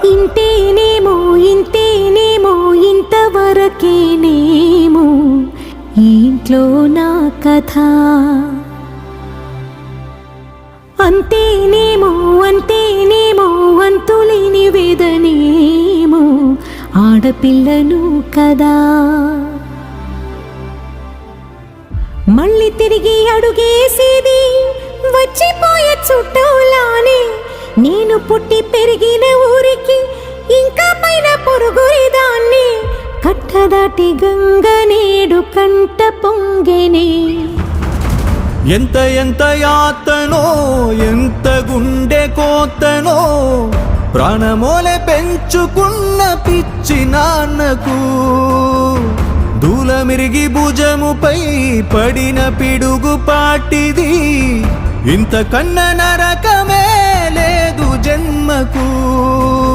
ఇంతేనేమో ఇంతేనేమో ఇంతవరకేనేమో ఇంట్లో నా కథ. అంతేనేమో అంతేనేమో అంతులేని వేదనేమో ఆడపిల్లను కదా. మళ్ళీ తిరిగి అడుగేసేది వచ్చిపోయే చుట్టూలానే. నేను పుట్టి పెరిగిన ఊరికి ఇంకా పైన పొరుగురిదాన్ని. కట్టదాటి గంగ నేడు కంట పొంగెనే. ఎంత ఎంత యాతనో ఎంత గుండె కోతనో ప్రాణమోలే పెంచుకున్న పిచ్చి నాన్నకు. దూలమిరిగి భుజముపై పడిన పిడుగు పాటిది. ఇంత కన్న నరకమే లేదు జన్మకు.